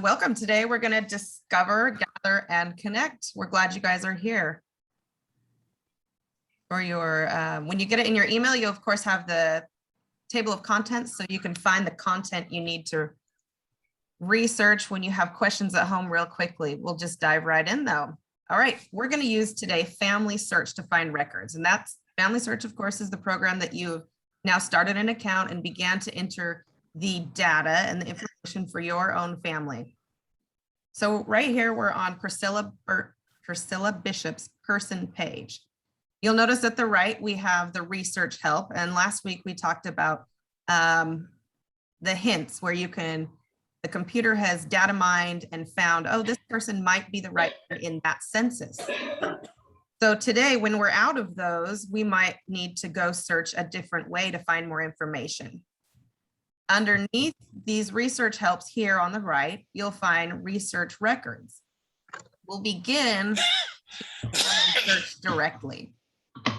everyone. Welcome. Today we're going to discover, gather, and connect. We're glad you guys are here. For your, when you get it in your email, you'll of course have the table of contents so you can find the content you need to research when you have questions at home real quickly. We'll just dive right in though. All right, we're going to use today Family Search to find records. And that's Family Search, of course, is the program that you've now started an account and began to enter the data and the information for your own family. So right here, we're on Priscilla Bishop's person page. You'll notice at the right, we have the research help. And last week we talked about the hints where you can, the computer has data mined and found, oh, this person might be the right one in that census. So today, when we're out of those, we might need to go search a different way to find more information. Underneath these research helps here on the right, you'll find research records. We'll begin search directly.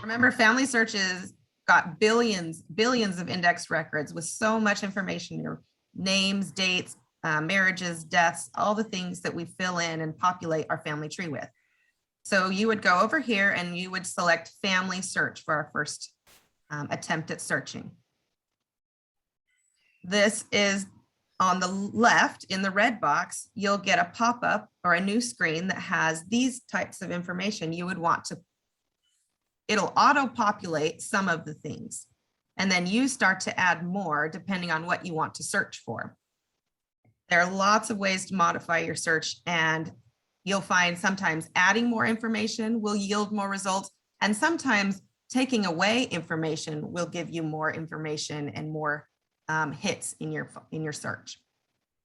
Remember, Family Search has got billions of index records with so much information here, names, dates, marriages, deaths, all the things that we fill in and populate our family tree with. So you would go over here and you would select Family Search for our first attempt at searching. This is on the left in the red box, you'll get a pop-up or a new screen that has these types of information you would want to, it'll auto-populate some of the things. And then you start to add more depending on what you want to search for. There are lots of ways to modify your search, and you'll find sometimes adding more information will yield more results, and sometimes taking away information will give you more information and more hits in your search.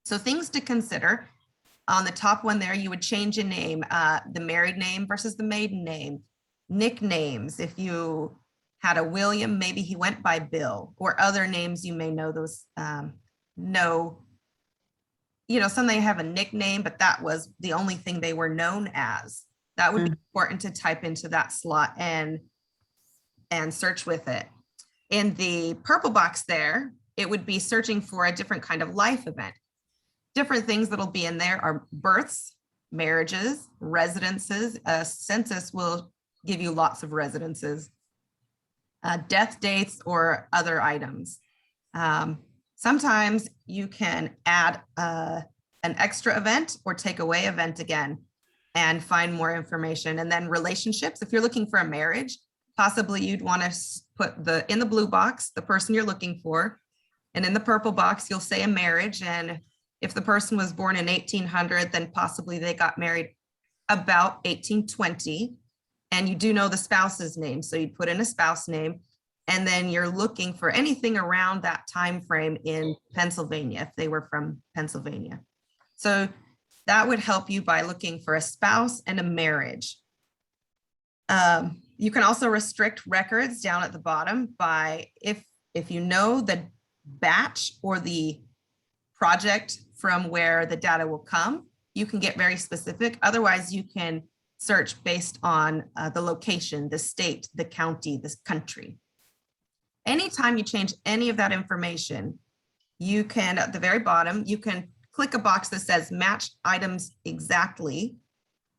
So things to consider. On the top one there, you would change a name, the married name versus the maiden name. Nicknames, if you had a William, maybe he went by Bill, or other names you may know those, some they have a nickname, but that was the only thing they were known as. That would be important to type into that slot and search with it. In the purple box there, it would be searching for a different kind of life event. Different things that'll be in there are births, marriages, residences. A census will give you lots of residences, death dates, or other items. Sometimes you can add an extra event or take away event again and find more information. And then relationships, if you're looking for a marriage, possibly you'd want to put in the blue box, the person you're looking for. And in the purple box, you'll say a marriage. And if the person was born in 1800, then possibly they got married about 1820. And you do know the spouse's name. So you put in a spouse name. And then you're looking for anything around that time frame in Pennsylvania, if they were from Pennsylvania. So that would help you by looking for a spouse and a marriage. You can also restrict records down at the bottom by if you know the batch or the project from where the data will come, you can get very specific. Otherwise, you can search based on the location, the state, the county, the country. Anytime you change any of that information, you can, at the very bottom, you can click a box that says match items exactly.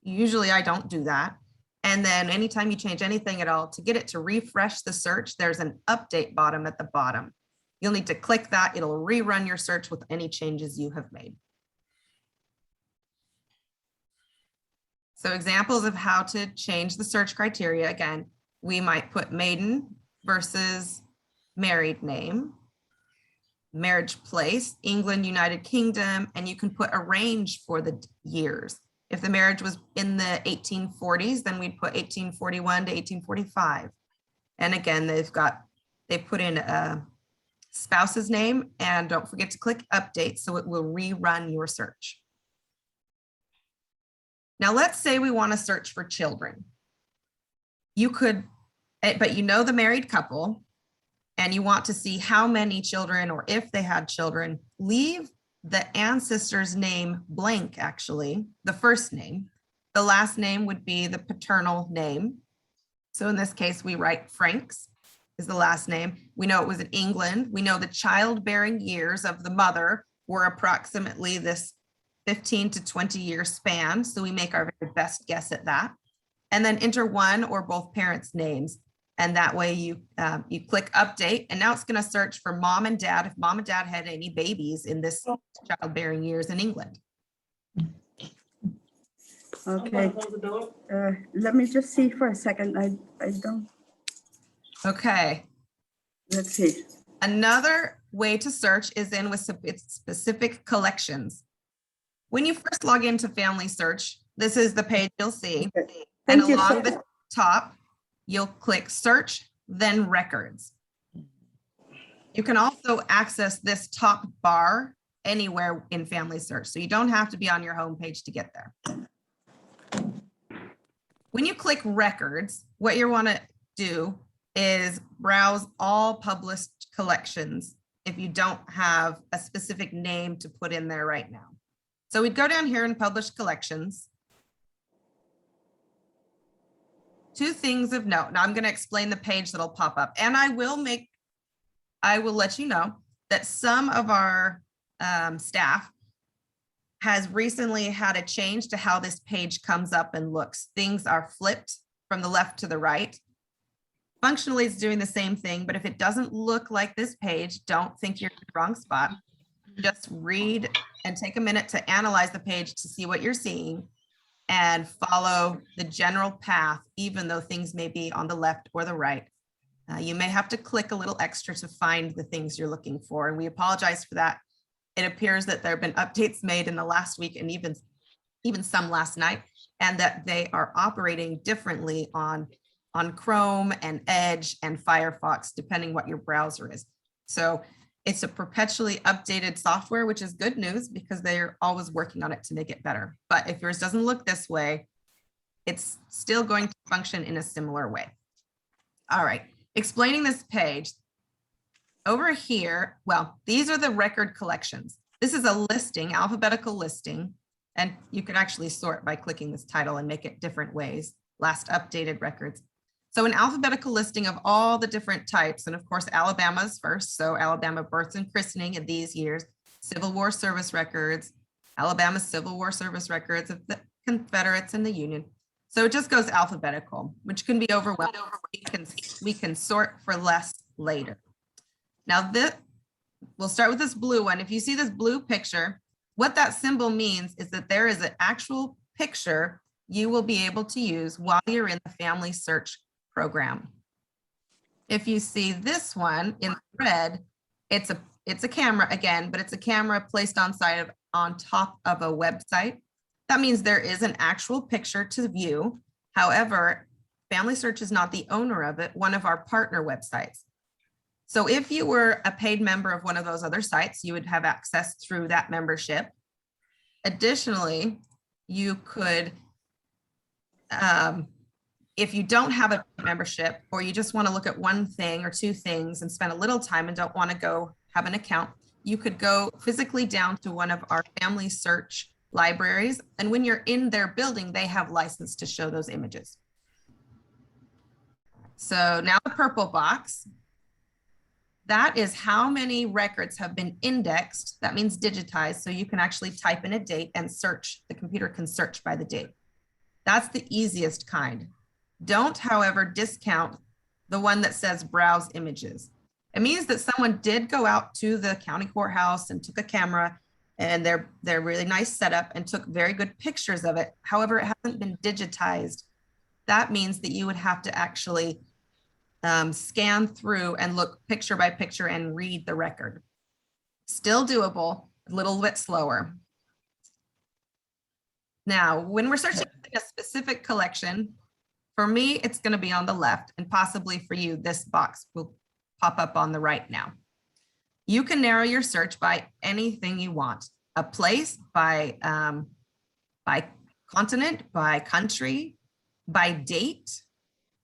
Usually I don't do that. And then anytime you change anything at all, to get it to refresh the search, there's an update button at the bottom. You'll need to click that. It'll rerun your search with any changes you have made. So examples of how to change the search criteria. Again, we might put maiden versus married name, marriage place, England, United Kingdom, and you can put a range for the years. If the marriage was in the 1840s, then we'd put 1841 to 1845. And again, they put in a spouse's name, and don't forget to click update so it will rerun your search. Now let's say we want to search for children. You could, but you know the married couple, and you want to see how many children or if they had children, leave the ancestor's name blank, actually, the first name. The last name would be the paternal name. So in this case, we write Franks is the last name. We know it was in England. We know the childbearing years of the mother were approximately this 15 to 20-year span. So we make our very best guess at that. And then enter one or both parents' names. And that way you click update, and now it's going to search for mom and dad, if mom and dad had any babies in this childbearing years in England. Okay. Let me just see for a second. I don't. Okay. Let's see. Another way to search is in with specific collections. When you first log into Family Search, this is the page you'll see. Okay. And Thank you along so the top, you'll click search, then records. You can also access this top bar anywhere in Family Search, so you don't have to be on your home page to get there. When you click records, what you want to do is browse all published collections if you don't have a specific name to put in there right now. So we'd go down here and publish collections. Two things of note. Now I'm going to explain the page that'll pop up, and I will let you know that some of our staff has recently had a change to how this page comes up and looks. Things are flipped from the left to the right. Functionally, it's doing the same thing, but if it doesn't look like this page, don't think you're in the wrong spot. Just read and take a minute to analyze the page to see what you're seeing and follow the general path, even though things may be on the left or the right. You may have to click a little extra to find the things you're looking for, and we apologize for that. It appears that there have been updates made in the last week and even some last night, and that they are operating differently on Chrome and Edge and Firefox, depending what your browser is. So it's a perpetually updated software, which is good news because they're always working on it to make it better. But if yours doesn't look this way, it's still going to function in a similar way. All right, explaining this page. Over here, well, these are the record collections. This is a listing, alphabetical listing, and you can actually sort by clicking this title and make it different ways. Last updated records. So an alphabetical listing of all the different types, and of course, Alabama's first. So Alabama births and christening in these years, Civil War service records, Alabama Civil War service records of the Confederates and the Union. So it just goes alphabetical, which can be overwhelming. We can sort for less later. Now we'll start with this blue one. If you see this blue picture, what that symbol means is that there is an actual picture you will be able to use while you're in the Family Search program. If you see this one in red, it's a camera again, but it's a camera placed on top of a website. That means there is an actual picture to view. However, Family Search is not the owner of it, one of our partner websites. So if you were a paid member of one of those other sites, you would have access through that membership. Additionally, you could, if you don't have a membership, or you just want to look at one thing or two things and spend a little time and don't want to go have an account, you could go physically down to one of our Family Search libraries. And when you're in their building, they have license to show those images. So now the purple box. That is how many records have been indexed. That means digitized. So you can actually type in a date and search. The computer can search by the date. That's the easiest kind. Don't, however, discount the one that says browse images. It means that someone did go out to the county courthouse and took a camera and their really nice setup and took very good pictures of it. However, it hasn't been digitized. That means that you would have to actually scan through and look picture by picture and read the record. Still doable, a little bit slower. Now, when we're searching a specific collection, for me, it's going to be on the left, and possibly for you, this box will pop up on the right now. You can narrow your search by anything you want. A place, by continent, by country, by date,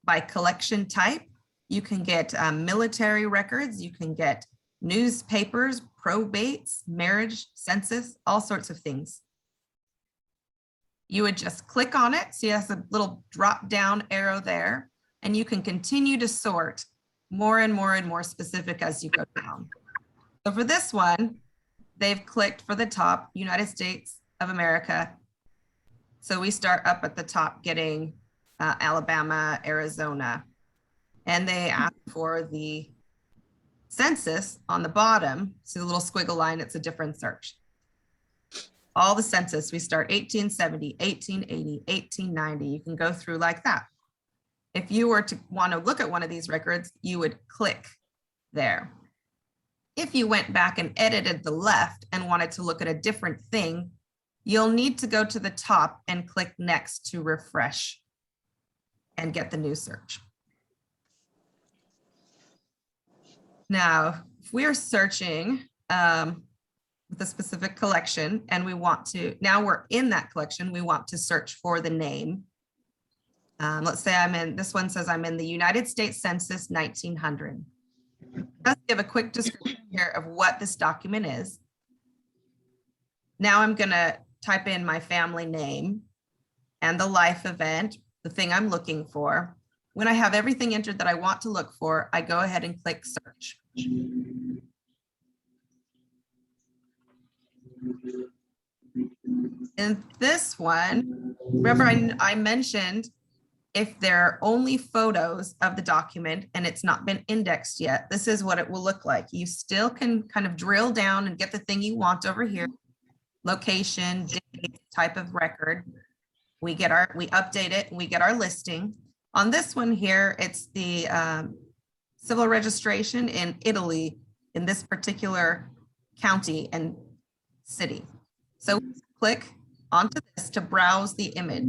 by collection type. You can get military records, you can get newspapers, probates, marriage, census, all sorts of things. You would just click on it. See, it has a little drop down arrow there, and you can continue to sort more and more and more specific as you go down. So for this one, they've clicked for the top, United States of America. So we start up at the top getting Alabama, Arizona, and they ask for the census on the bottom. See the little squiggle line, it's a different search. All the census, we start 1870, 1880, 1890. You can go through like that. If you were to want to look at one of these records, you would click there. If you went back and edited the left and wanted to look at a different thing, you'll need to go to the top and click next to refresh and get the new search. Now, if we're searching with a specific collection and we want to, now we're in that collection, we want to search for the name. Let's say this one says I'm in the United States Census 1900. Let's give a quick description here of what this document is. Now I'm gonna type in my family name and the life event, the thing I'm looking for. When I have everything entered that I want to look for, I go ahead and click search. In this one, remember I mentioned if there are only photos of the document and it's not been indexed yet, this is what it will look like. You still can kind of drill down and get the thing you want over here. Location, date, type of record. We update it and we get our listing. On this one here, it's the civil registration in Italy in this particular county and city. So click onto this to browse the image.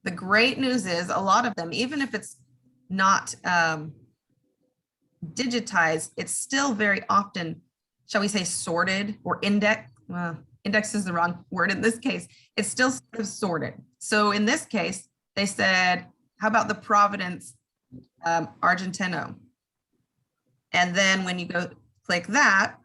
The great news is a lot of them, even if it's not digitized, it's still very often, shall we say, sorted or indexed. Well, index is the wrong word in this case. It's still sort of sorted. So in this case, they said, how about the Providence Argentino? And then when you go click that,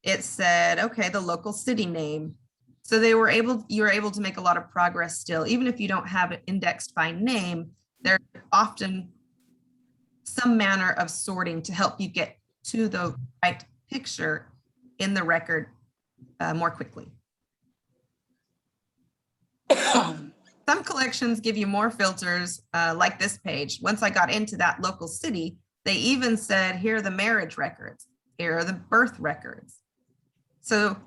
it said, okay, the local city name. So you were able to make a lot of progress still, even if you don't have it indexed by name, there's often some manner of sorting to help you get to the right picture in the record more quickly. Some collections give you more filters like this page. Once I got into that local city, they even said, here are the marriage records, here are the birth records. So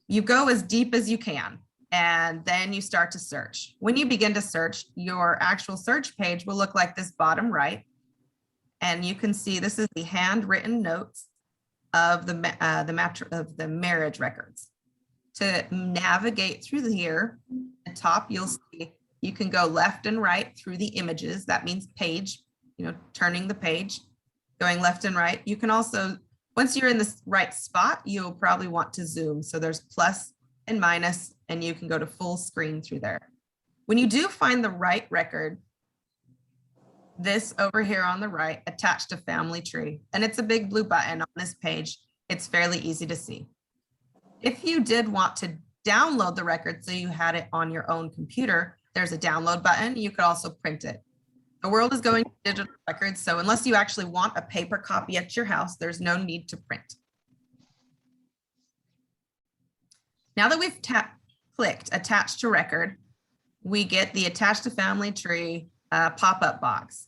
you go as deep as you can, and then you start to search. When you begin to search, your actual search page will look like this bottom right. And you can see this is the handwritten notes of the marriage records. To navigate through here, at the top, you'll see you can go left and right through the images. That means page, turning the page, going left and right. You can also, once you're in the right spot, you'll probably want to zoom. So there's plus and minus, and you can go to full screen through there. When you do find the right record, this over here on the right, attached to family tree, and it's a big blue button on this page. It's fairly easy to see. If you did want to download the record so you had it on your own computer, there's a download button. You could also print it. The world is going to digital records, so unless you actually want a paper copy at your house, there's no need to print. Now that we've clicked attach to record, we get the attached to family tree pop-up box.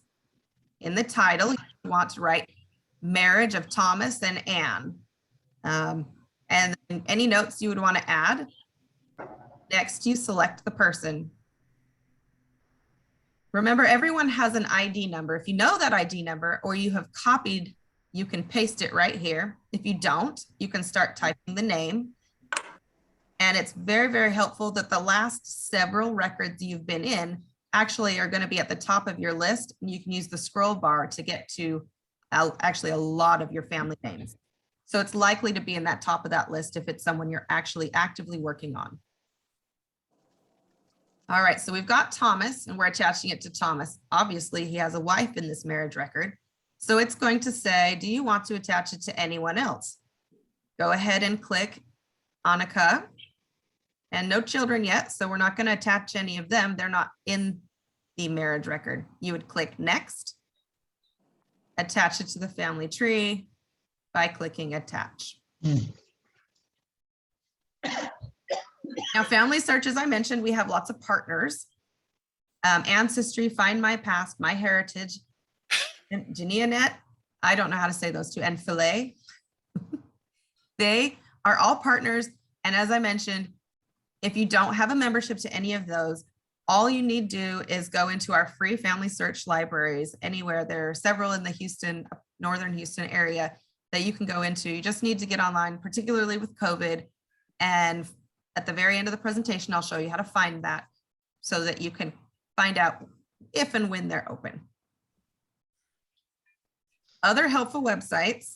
In the title, you want to write marriage of Thomas and Anne. And any notes you would want to add. Next, you select the person. Remember, everyone has an ID number. If you know that ID number or you have copied, you can paste it right here. If you don't, you can start typing the name. And it's very, very helpful that the last several records you've been in actually are going to be at the top of your list. And you can use the scroll bar to get to actually a lot of your family names. So it's likely to be in that top of that list if it's someone you're actually actively working on. All right, so we've got Thomas and we're attaching it to Thomas. Obviously, he has a wife in this marriage record. So it's going to say, do you want to attach it to anyone else? Go ahead and click Annika. And no children yet, so we're not going to attach any of them. They're not in the marriage record. You would click next, attach it to the family tree by clicking attach. Now, Family Search, as I mentioned, we have lots of partners. Ancestry, Find My Past, My Heritage, and Geneanet. I don't know how to say those two, and Filet. They are all partners. And as I mentioned, if you don't have a membership to any of those, all you need to do is go into our free Family Search libraries anywhere. There are several in the Houston, northern Houston area that you can go into. You just need to get online, particularly with COVID. And at the very end of the presentation, I'll show you how to find that so that you can find out if and when they're open. Other helpful websites.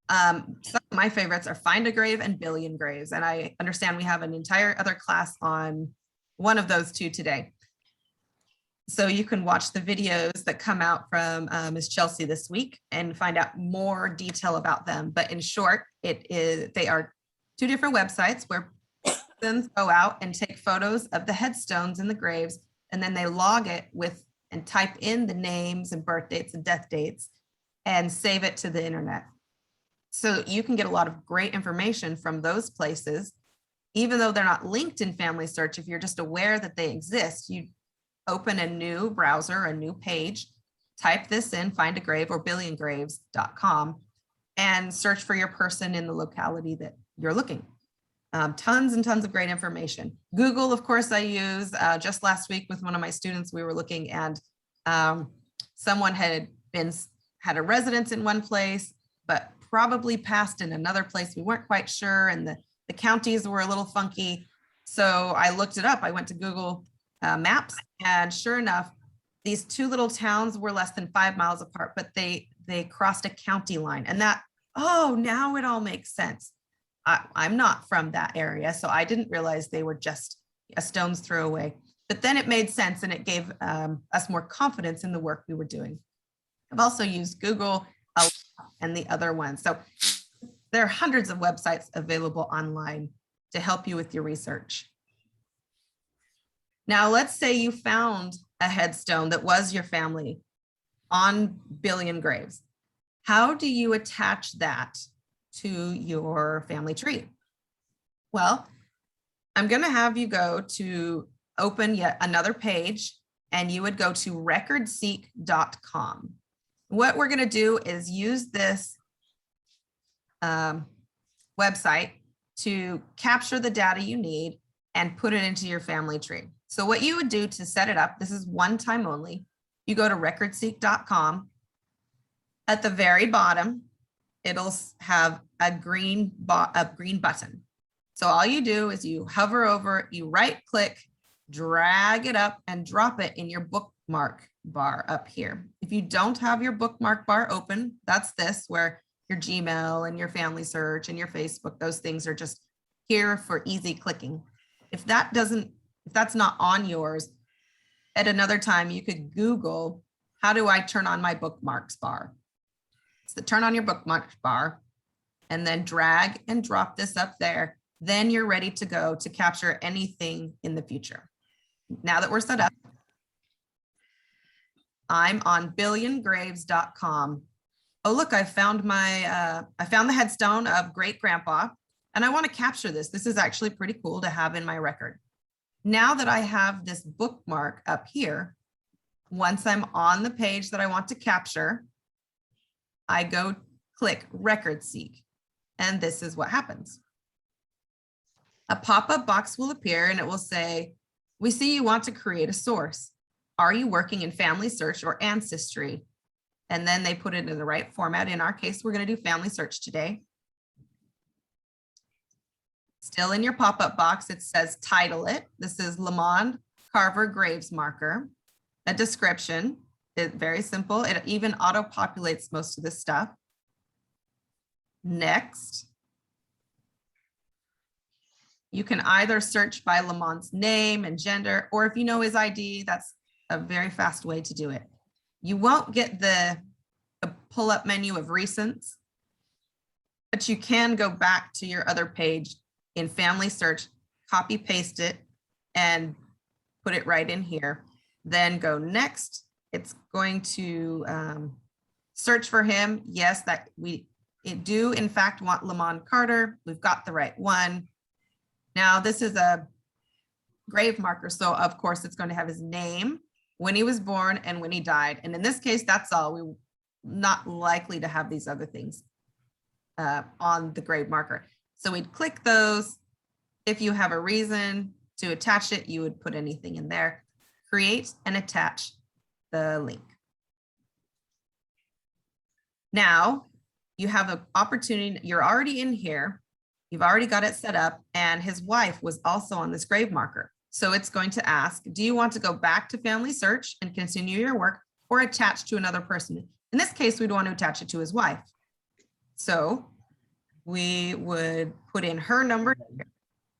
Some of my favorites are Find a Grave and Billion Graves. And I understand we have an entire other class on one of those two today. So you can watch the videos that come out from Ms. Chelsea this week and find out more detail about them. But in short, they are two different websites where persons go out and take photos of the headstones and the graves, and then they log it with and type in the names and birth dates and death dates and save it to the internet. So you can get a lot of great information from those places, even though they're not linked in Family Search. If you're just aware that they exist, you open a new browser, a new page, type this in, Find a Grave or billiongraves.com, and search for your person in the locality that you're looking. Tons and tons of great information. Google, of course, I use. Just last week with one of my students, we were looking, and someone had a residence in one place, but probably passed in another place. We weren't quite sure, and the counties were a little funky. So I looked it up. I went to Google Maps, and sure enough, these two little towns were less than 5 miles apart, but they crossed a county line. And that, oh, now it all makes sense. I'm not from that area, so I didn't realize they were just a stone's throw away. But then it made sense, and it gave us more confidence in the work we were doing. I've also used Google and the other ones. So there are hundreds of websites available online to help you with your research. Now, let's say you found a headstone that was your family on Billion Graves. How do you attach that to your family tree? Well, I'm going to have you go to open yet another page, and you would go to recordseek.com. What we're going to do is use this website to capture the data you need and put it into your family tree. So what you would do to set it up, this is one time only, you go to recordseek.com. At the very bottom, it'll have a green button. So all you do is you hover over it, you right click, drag it up and drop it in your bookmark bar up here. If you don't have your bookmark bar open, that's this, where your Gmail and your Family Search and your Facebook, those things are just here for easy clicking. If that's not on yours, at another time you could Google, how do I turn on my bookmarks bar? So turn on your bookmarks bar and then drag and drop this up there. Then you're ready to go to capture anything in the future. Now that we're set up, I'm on billiongraves.com. Oh, look, I found the headstone of great grandpa, and I want to capture this. This is actually pretty cool to have in my record. Now that I have this bookmark up here, once I'm on the page that I want to capture, I go click Record Seek, and this is what happens. A pop-up box will appear, and it will say, we see you want to create a source. Are you working in Family Search or Ancestry? And then they put it in the right format. In our case, we're going to do Family Search today. Still in your pop-up box, it says title it. This is Lamond Carver Graves Marker. A description, very simple. It even auto-populates most of this stuff. Next. You can either search by Lamond's name and gender, or if you know his ID, that's a very fast way to do it. You won't get the pull-up menu of recents, but you can go back to your other page in Family Search, copy paste it, and put it right in here. Then go next. It's going to search for him. Yes, it do in fact want Lamond Carter. We've got the right one. Now, this is a grave marker, so of course it's going to have his name, when he was born, and when he died. And in this case, that's all. We're not likely to have these other things on the grave marker. So we'd click those. If you have a reason to attach it, you would put anything in there. Create and attach the link. Now you have an opportunity, you're already in here, you've already got it set up, and his wife was also on this grave marker. So it's going to ask, do you want to go back to Family Search and continue your work, or attach to another person? In this case, we'd want to attach it to his wife. So we would put in her number.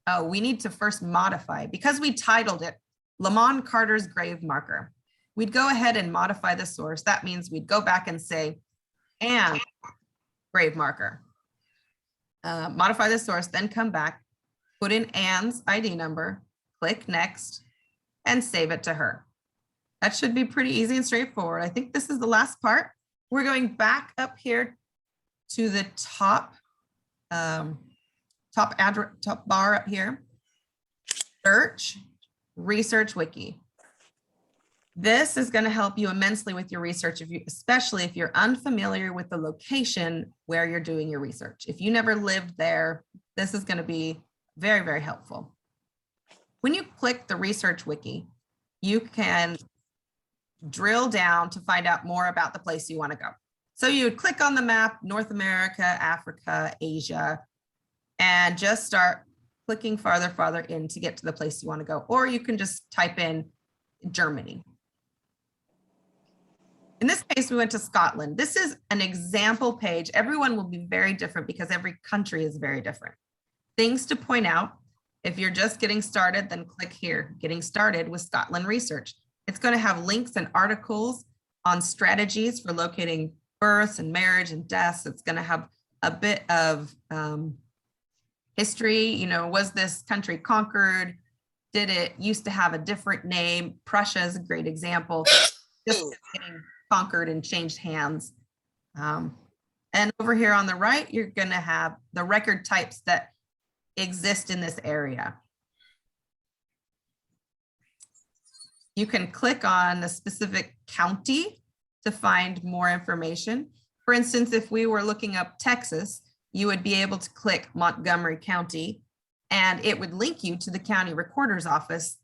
Oh, we need to first modify, because we titled it Lamont Carter's grave marker. We'd go ahead and modify the source. That means we'd go back and say, and grave marker. Modify the source, then come back, put in Anne's ID number, click next, and save it to her. That should be pretty easy and straightforward. I think this is the last part. We're going back up here to the top bar up here. Search, research wiki. This is going to help you immensely with your research, especially if you're unfamiliar with the location where you're doing your research. If you never lived there, this is going to be very, very helpful. When you click the research wiki, you can drill down to find out more about the place you want to go. So you would click on the map, North America, Africa, Asia, and just start clicking farther in to get to the place you want to go. Or you can just type in Germany. In this case, we went to Scotland. This is an example page. Everyone will be very different because every country is very different. Things to point out, if you're just getting started, then click here, Getting Started with Scotland Research. It's going to have links and articles on strategies for locating births and marriage and deaths. It's going to have a bit of history. You know, was this country conquered? Did it used to have a different name? Prussia is a great example. Just getting conquered and changed hands. And over here on the right, you're going to have the record types that exist in this area. You can click on a specific county to find more information. For instance, if we were looking up Texas, you would be able to click Montgomery County, and it would link you to the county recorder's office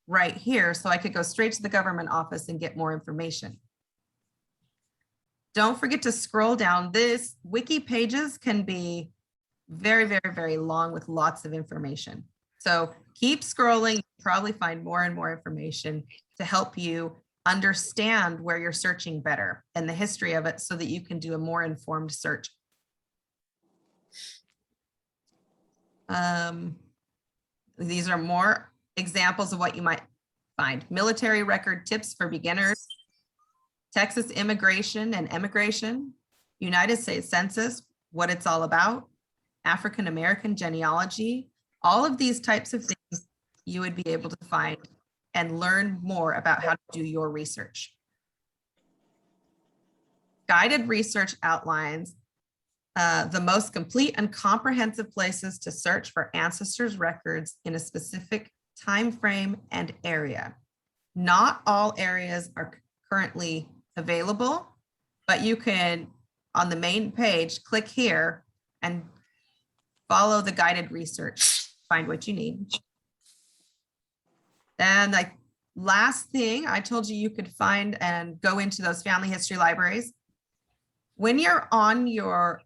right here. So I could go straight to the government office and get more information. Don't forget to scroll down. This wiki pages can be very, very, very long with lots of information. So keep scrolling, you'll probably find more and more information to help you understand where you're searching better and the history of it so that you can do a more informed search. These are more examples of what you might find. Military record tips for beginners, Texas immigration and emigration, United States Census, what it's all about, African American genealogy, all of these types of things you would be able to find and learn more about how to do your research. Guided research outlines the most complete and comprehensive places to search for ancestors' records in a specific time frame and area. Not all areas are currently available, but you can, on the main page, click here and follow the guided research, find what you need. Then the last thing I told you, you could find and go into those family history libraries. When you're on your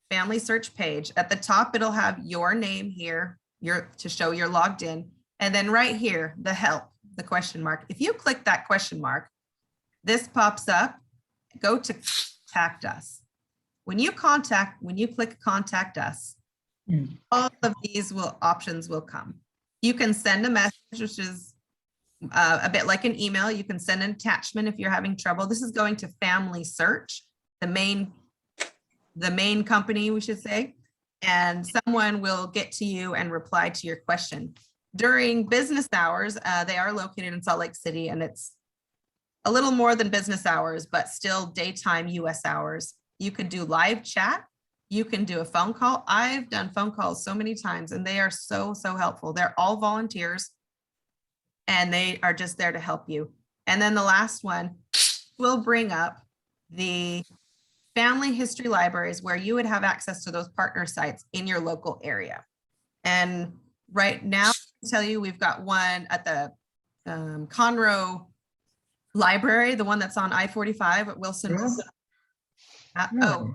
family search page, at the top, it'll have your name here, to show you're logged in. And then right here, the help, the question mark. If you click that question mark, this pops up. Go to contact us. When you click contact us, all of these options will come. You can send a message, which is a bit like an email. You can send an attachment if you're having trouble. This is going to Family Search, the main company, we should say, and someone will get to you and reply to your question. During business hours, they are located in Salt Lake City, and it's a little more than business hours, but still daytime US hours. You could do live chat, You can do a phone call. I've done phone calls so many times and they are so, so helpful. They're all volunteers and they are just there to help you. And then the last one will bring up the family history libraries where you would have access to those partner sites in your local area. And right now, I can tell you, we've got one at the Conroe Library, the one that's on I-45 at Wilson. Oh,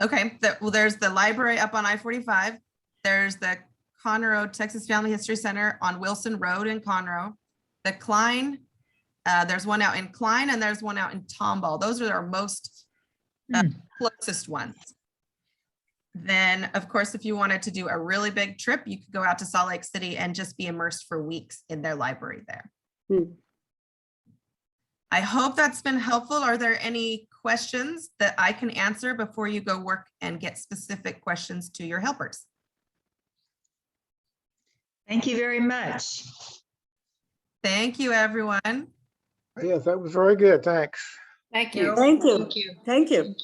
okay. Well, there's the library up on I-45. There's the Conroe Texas Family History Center on Wilson Road in Conroe. The Klein, there's one out in Klein and there's one out in Tomball. Those are our most closest ones. Then, of course, if you wanted to do a really big trip, you could go out to Salt Lake City and just be immersed for weeks in their library there. I hope that's been helpful. Are there any questions that I can answer before you go work and get specific questions to your helpers? Thank you very much. Thank you, everyone. Yes, that was very good. Thanks. Thank you. Thank you. Thank you.